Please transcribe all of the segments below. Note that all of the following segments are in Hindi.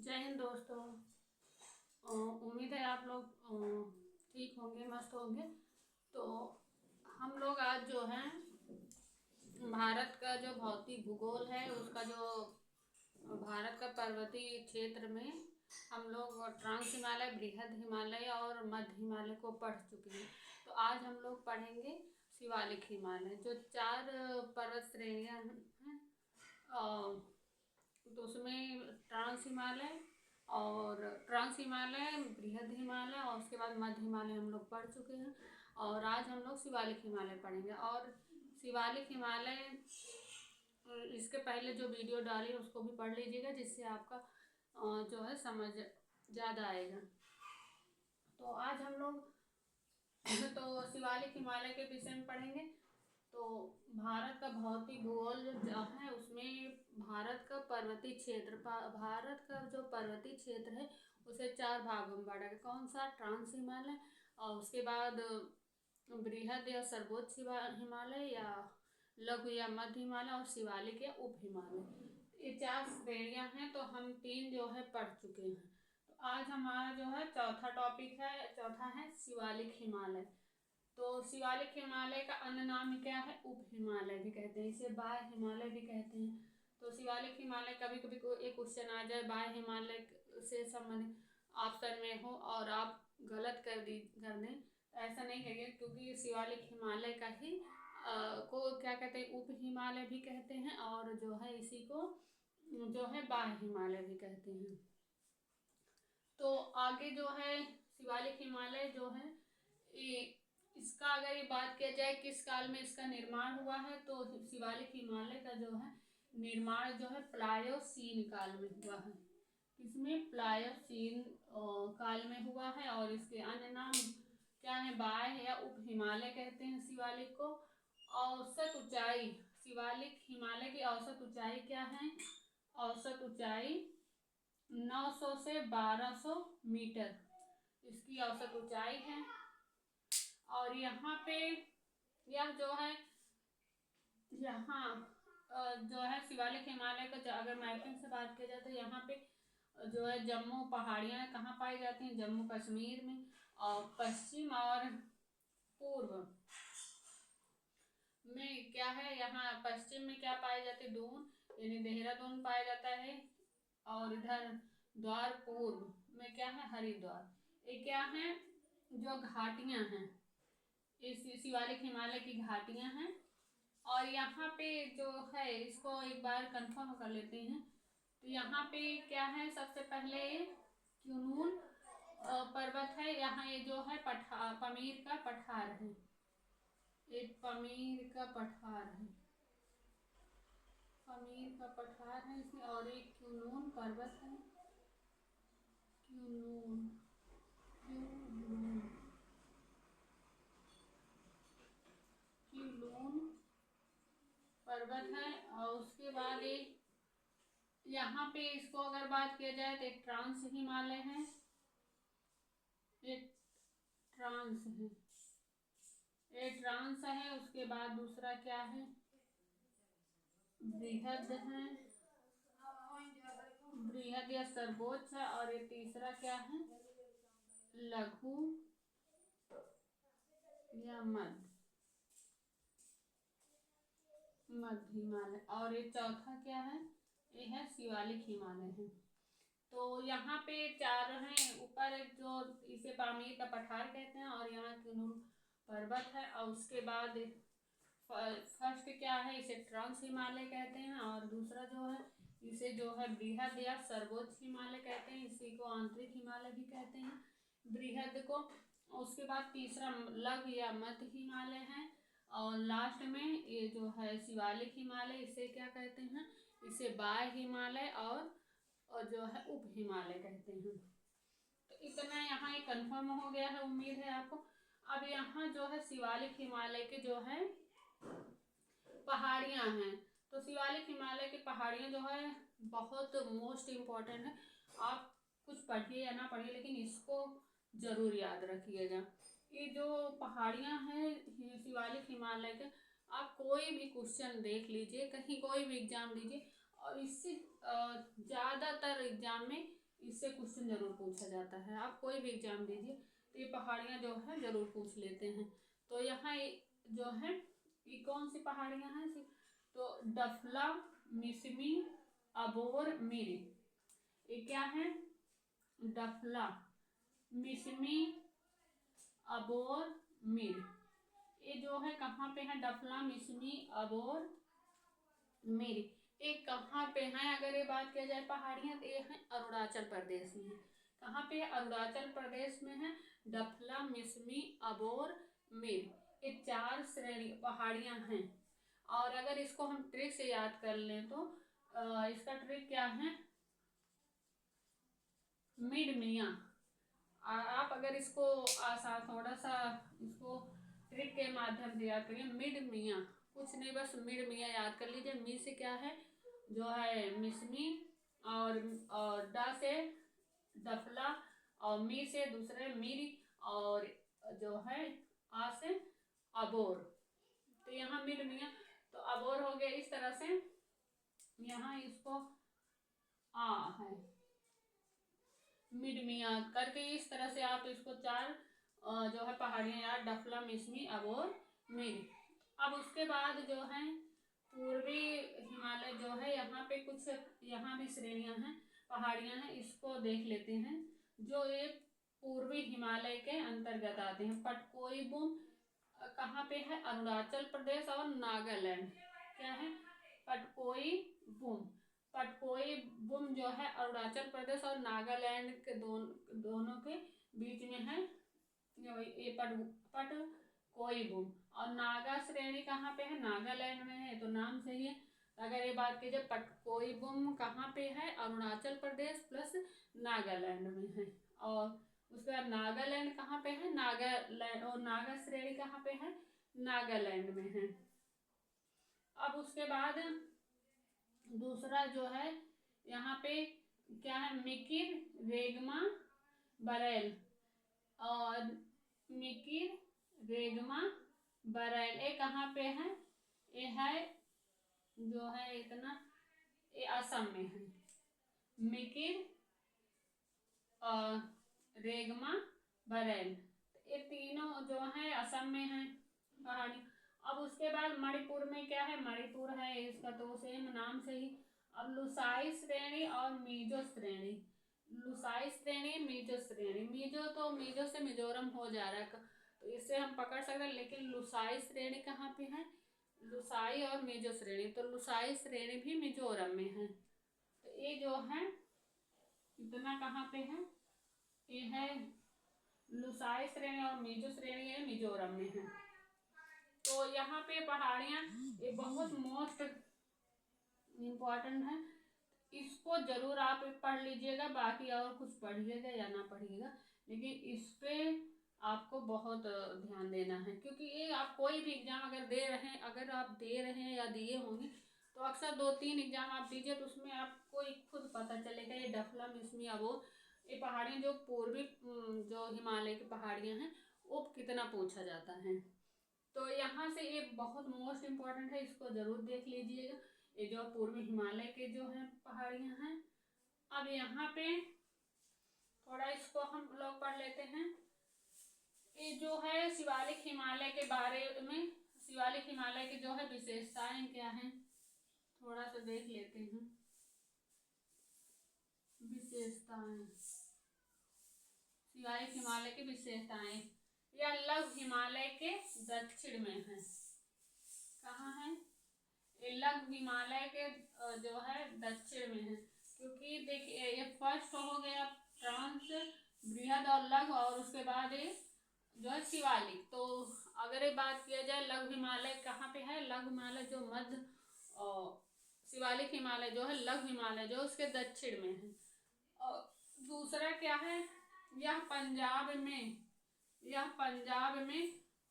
जय हिंद दोस्तों। उम्मीद है आप लोग ठीक होंगे, मस्त होंगे। तो हम लोग आज जो है भारत का जो भौतिक भूगोल है उसका जो भारत का पर्वतीय क्षेत्र में हम लोग ट्रांस हिमालय, बृहद हिमालय और मध्य हिमालय को पढ़ चुके हैं। तो आज हम लोग पढ़ेंगे शिवालिक हिमालय, जो 4 पर्वत श्रेणियाँ हैं। तो उसमें ट्रांस हिमालय, बृहद हिमालय और उसके बाद मध्य हिमालय हम लोग पढ़ चुके हैं। और आज हम लोग शिवालिक हिमालय पढ़ेंगे। और शिवालिक हिमालय इसके पहले जो वीडियो डाली है उसको भी पढ़ लीजिएगा, जिससे आपका जो है समझ ज़्यादा आएगा। तो आज हम लोग तो शिवालिक हिमालय के विषय में पढ़ेंगे। तो भारत का भौतिक भूगोल जो है उसमें भारत का पर्वतीय क्षेत्र, भारत का जो पर्वतीय क्षेत्र है उसे 4 भागों में बांटा गया। कौन सा? ट्रांस हिमालय, और उसके बाद बृहद या सर्वोच्च हिमालय, या लघु या मध्य हिमालय, और शिवालिक या उप हिमालय। ये 4 श्रेणियाँ हैं। तो हम 3 जो है पढ़ चुके हैं। तो आज हमारा जो है चौथा है शिवालिक हिमालय। तो शिवालिक हिमालय का अन्य नाम क्या है? उप हिमालय भी कहते हैं, इसे बाह्य हिमालय भी कहते हैं। तो शिवालिक हिमालय कभी कभी एक क्वेश्चन आ जाए बाह्य हिमालय से संबंधित ऑप्शन में हो और आप गलत कर दें, ऐसा नहीं करिए, क्योंकि शिवालिक हिमालय का ही को क्या कहते हैं? उप हिमालय भी कहते हैं, और जो है इसी को जो है बाह्य हिमालय भी कहते हैं। तो आगे जो है शिवालिक हिमालय जो है इसका अगर ये बात किया जाए किस काल में इसका निर्माण हुआ है, तो शिवालिक हिमालय का जो है निर्माण जो है प्लायोसीन काल में हुआ है। इसमें प्लायोसीन काल में हुआ है। और इसके अन्य नाम क्या है? बाह्य या उप हिमालय कहते हैं शिवालिक को। औसत ऊंचाई, शिवालिक हिमालय की औसत ऊंचाई क्या है? औसत ऊंचाई 900 से 1200 मीटर इसकी औसत ऊंचाई है। और यहाँ पे यह जो है जो है शिवालिक हिमालय का अगर मैपिंग से बात की जाए तो यहाँ पे जो है जम्मू पहाड़ियाँ कहाँ पाई जाती हैं? जम्मू कश्मीर में। और पश्चिम और पूर्व में क्या है? यहाँ पश्चिम में क्या पाई जाती है? दून यानी देहरादून पाया जाता है। और इधर द्वार पूर्व में क्या है? हरिद्वार। ये क्या है? जो घाटियाँ हैं, इस शिवालिक हिमालय की घाटियाँ हैं। और यहाँ पे जो है इसको एक बार कंफर्म कर लेते हैं। तो यहाँ पे क्या है? सबसे पहले क्यूनून पर्वत है। यहाँ ये जो है पमीर का पठार है, एक पमीर का पठार है, पमीर का पठार है इसमें। और एक क्यूनून पर्वत है, क्यूनून पर्वत है। और उसके बाद एक यहाँ पे इसको अगर बात किया जाए तो एक ट्रांस हिमालय है, एक ट्रांस है। उसके बाद दूसरा क्या है? बृहद है, बृहद या सर्वोच्च है। और ये तीसरा क्या है? लघु या मध्य हिमालय। और ये चौथा क्या है? ये है शिवालिक हिमालय है। तो यहाँ पे 4 हैं। ऊपर जो इसे पामीर का पठार कहते हैं, और यहाँ क्यूनून पर्वत है। और उसके बाद फर्स्ट क्या है? इसे ट्रांस हिमालय कहते हैं। और दूसरा जो है इसे जो है बृहद या सर्वोच्च हिमालय कहते हैं, इसी को आंतरिक हिमालय भी कहते हैं, बृहद को। उसके बाद तीसरा लघु या मध्य हिमालय है। और लास्ट में ये जो है शिवालिक हिमालय, इसे क्या कहते हैं? इसे बाह्य हिमालय और जो है उप हिमालय कहते हैं। तो इतना यहाँ ये कंफर्म हो गया है, उम्मीद है आपको। अब यहाँ जो है शिवालिक हिमालय के जो है पहाड़ियाँ हैं। तो शिवालिक हिमालय की पहाड़ियाँ जो है बहुत मोस्ट इम्पॉर्टेंट है। आप कुछ पढ़िए या ना पढ़िए, लेकिन इसको जरूर याद रखिएगा। ये जो पहाड़ियाँ हैं शिवालिक हिमालय के, आप कोई भी क्वेश्चन देख लीजिए, कहीं कोई भी एग्जाम दीजिए, और इससे ज़्यादातर एग्जाम में इससे क्वेश्चन जरूर पूछा जाता है। आप कोई भी एग्जाम दीजिए तो ये पहाड़ियाँ जो है जरूर पूछ लेते हैं। तो यहाँ जो है ये कौन सी पहाड़ियाँ हैं? तो डफला, मिसमी, अबोर, मिरी। ये क्या है? डफला, मिसमी, अबोर, मिरी। ये जो है कहाँ पे है? डफला, मिसमी, अबोर, मिरी। ये कहाँ पे है? अगर ये बात किया जाए पहाड़ियाँ तो ये है अरुणाचल प्रदेश में। कहाँ पे है? अरुणाचल प्रदेश में है डफला, मिसमी, अबोर, मिरी। ये 4 श्रेणी पहाड़ियाँ हैं। और अगर इसको हम ट्रिक से याद कर लें तो इसका ट्रिक क्या है? मिड मियाँ। आप अगर इसको आसान थोड़ा सा इसको ट्रिक के माध्यम से याद करिए। मिड मियाँ, कुछ नहीं बस मिड मियाँ याद कर लीजिए। मी से क्या है? जो है मिसमी, और डा से डफला, और मी से दूसरे मिरी, और जो है आ से अबोर। तो यहाँ मिड मियाँ तो अबोर हो गया। इस तरह से यहाँ इसको आ है मिड मियाँ करके इस तरह से आप इसको 4 जो है पहाड़ियाँ यार डफला, मिसमी, अबोर, मिरी। अब उसके बाद जो है पूर्वी हिमालय जो है यहाँ पे कुछ यहाँ भी श्रेणियाँ हैं, पहाड़ियाँ हैं, इसको देख लेते हैं। जो ये पूर्वी हिमालय के अंतर्गत आते हैं। पटकोई बुम कहाँ पे है? अरुणाचल प्रदेश और नागालैंड। क्या है? पटकोई बुम। पटकोई बुम जो है अरुणाचल प्रदेश और नागालैंड के दोनों के बीच में है। ये पटकोई बुम। और नागा श्रेणी कहाँ पे है? नागालैंड में है। तो नाम सही है। अगर ये बात कीजिए पटकोई बुम कहाँ पे है? अरुणाचल प्रदेश प्लस नागालैंड में है। और उसके बाद नागालैंड कहाँ पे है? नागालैंड। और नागा श्रेणी कहाँ पे है? नागालैंड में है। अब उसके बाद दूसरा जो है यहाँ पे क्या है? मिकिर, रेगमा, बरेल। और मिकिर, रेगमा, बरेल ये कहाँ पे है? ये है जो है इतना ये असम में है। मिकिर, रेगमा, बरेल ये तीनों जो है असम में है पहाड़ी। अब उसके बाद मणिपुर में क्या है? मणिपुर है इसका तो सेम नाम से ही। अब लुसाई श्रेणी और मिजो श्रेणी। लुसाई श्रेणी, मिजो श्रेणी। मिजो तो मिजो से मिजोरम हो जा रहा है तो इसे हम पकड़ सकते हैं। लेकिन लुसाई श्रेणी कहाँ पे है? लुसाई और मिजो श्रेणी। तो लुसाई श्रेणी भी मिजोरम में है। तो ये जो है इतना कहाँ पे है? ये है लुसाई श्रेणी और मिजो श्रेणी है मिजोरम में है। तो यहाँ पे पहाड़ियाँ ये बहुत मोस्ट इम्पॉर्टेंट है। इसको जरूर आप पढ़ लीजिएगा। बाकी और कुछ पढ़िएगा या ना पढ़िएगा, लेकिन इस पे आपको बहुत ध्यान देना है। क्योंकि ये आप कोई भी एग्जाम अगर दे रहे हैं, अगर आप दे रहे हैं या दिए होंगे तो अक्सर 2-3 एग्जाम आप दीजिए तो उसमें आपको खुद पता चलेगा ये डफला, मिसमी, अबोर ये पहाड़ियाँ जो पूर्वी जो हिमालय की पहाड़ियाँ हैं वो कितना पूछा जाता है। तो यहाँ से ये बहुत मोस्ट इम्पॉर्टेंट है। इसको जरूर देख लीजिएगा। ये जो पूर्वी हिमालय के जो है पहाड़ियाँ हैं। अब यहाँ पे थोड़ा इसको हम लोग पढ़ लेते हैं। ये जो है शिवालिक हिमालय के बारे में, शिवालिक हिमालय की जो है विशेषताएं क्या हैं थोड़ा सा देख लेते हैं। विशेषताएं, शिवालिक हिमालय की विशेषताएं। यह लघु हिमालय के दक्षिण में है। कहाँ है? ये लघु हिमालय के जो है दक्षिण में है। क्योंकि देखिए ये फर्स्ट हो गया ट्रांस, बृहद और लघु, और उसके बाद ये जो है शिवालिक। तो अगर ये बात किया जाए लघु हिमालय कहाँ पे है? लघु हिमालय जो मध्य शिवालिक हिमालय जो है लघु हिमालय जो उसके दक्षिण में है। और दूसरा क्या है? यह पंजाब में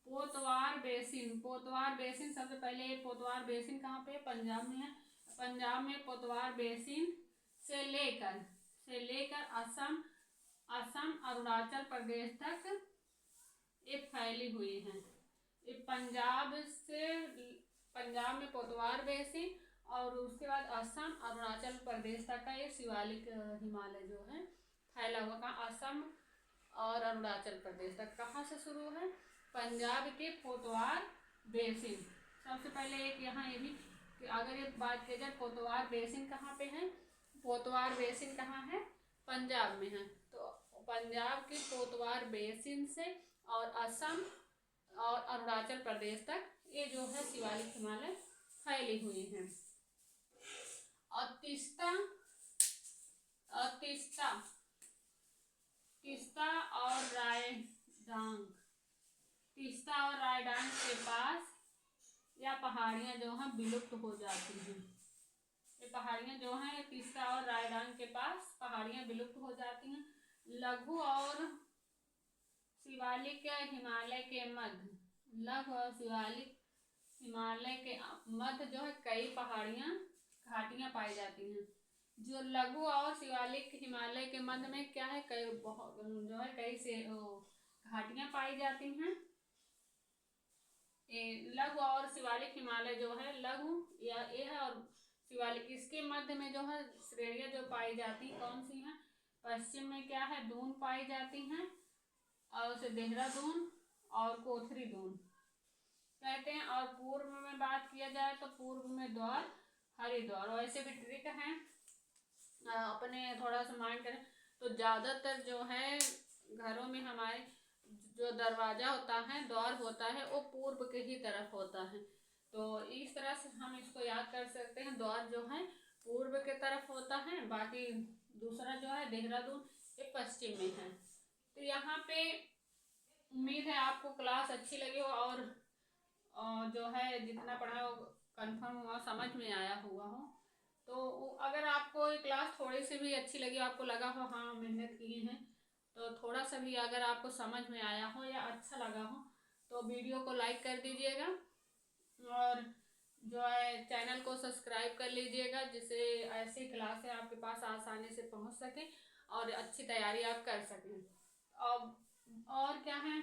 पोतवार बेसिन। पोतवार बेसिन सबसे पहले पोतवार बेसिन कहाँ पे? पंजाब में है। पंजाब में पोतवार बेसिन से लेकर असम अरुणाचल प्रदेश तक ये फैली हुई है। ये पंजाब में पोतवार बेसिन और उसके बाद असम अरुणाचल प्रदेश तक का ये शिवालिक हिमालय जो है फैला हुआ। कहाँ? असम और अरुणाचल प्रदेश तक। कहाँ से शुरू है? पंजाब के पोतवार बेसिन। सबसे पहले एक यहाँ ये भी कि अगर ये बात की जाए पोतवार बेसिन कहाँ पे है, पोतवार बेसिन कहाँ है? पंजाब में है। तो पंजाब के पोतवार बेसिन से और असम और अरुणाचल प्रदेश तक ये जो है शिवालिक हिमालय फैली हुई हैं। और तीस्ता और रायडांग, तीस्ता और रायडांग के पास या पहाड़ियाँ जो हैं विलुप्त हो जाती हैं। ये पहाड़ियाँ जो हैं तीस्ता और रायडांग के पास पहाड़ियाँ विलुप्त हो जाती हैं। लघु और शिवालिक हिमालय के मध्य, लघु और शिवालिक हिमालय के मध्य जो है कई पहाड़ियाँ घाटियाँ पाई जाती हैं। जो लघु और शिवालिक हिमालय के मध्य में क्या है, कई जो है कई से घाटियाँ पाई जाती हैं। लघु और शिवालिक हिमालय जो है, लघु या ये है और शिवालिक, इसके मध्य में जो है श्रेणियाँ जो पाई जाती कौन सी हैं? पश्चिम में क्या है? दून पाई जाती हैं और उसे देहरादून और कोथरी दून कहते हैं। और पूर्व में बात किया जाए तो पूर्व में द्वार हरिद्वार। वैसे भी ट्रिक है अपने थोड़ा सा माइंड करें तो ज़्यादातर जो है घरों में हमारे जो दरवाज़ा होता है, द्वार होता है, वो पूर्व के ही तरफ होता है। तो इस तरह से हम इसको याद कर सकते हैं, द्वार जो है पूर्व के तरफ होता है, बाकी दूसरा जो है देहरादून ये पश्चिम में है। तो यहाँ पे उम्मीद है आपको क्लास अच्छी लगी हो और जो है जितना पढ़ा हो कंफर्म हुआ, समझ में आया हुआ हो। तो अगर आपको ये क्लास थोड़ी सी भी अच्छी लगी, आपको लगा हो हाँ मेहनत किए हैं, तो थोड़ा सा भी अगर आपको समझ में आया हो या अच्छा लगा हो तो वीडियो को लाइक कर दीजिएगा और जो है चैनल को सब्सक्राइब कर लीजिएगा, जिससे ऐसी क्लासें आपके पास आसानी से पहुंच सके और अच्छी तैयारी आप कर सकें। और क्या है,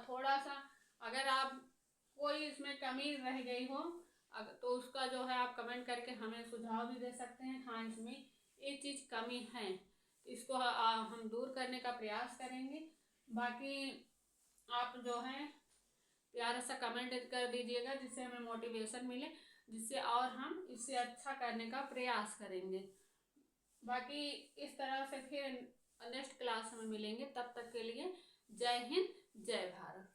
थोड़ा सा अगर आप कोई इसमें कमी रह गई हो तो उसका जो है आप कमेंट करके हमें सुझाव भी दे सकते हैं। हाँ इसमें एक चीज़ कमी है, इसको हम दूर करने का प्रयास करेंगे। बाकी आप जो है प्यारा सा कमेंट कर दीजिएगा जिससे हमें मोटिवेशन मिले, जिससे और हम इससे अच्छा करने का प्रयास करेंगे। बाकी इस तरह से फिर नेक्स्ट क्लास में मिलेंगे, तब तक के लिए जय हिंद जय भारत।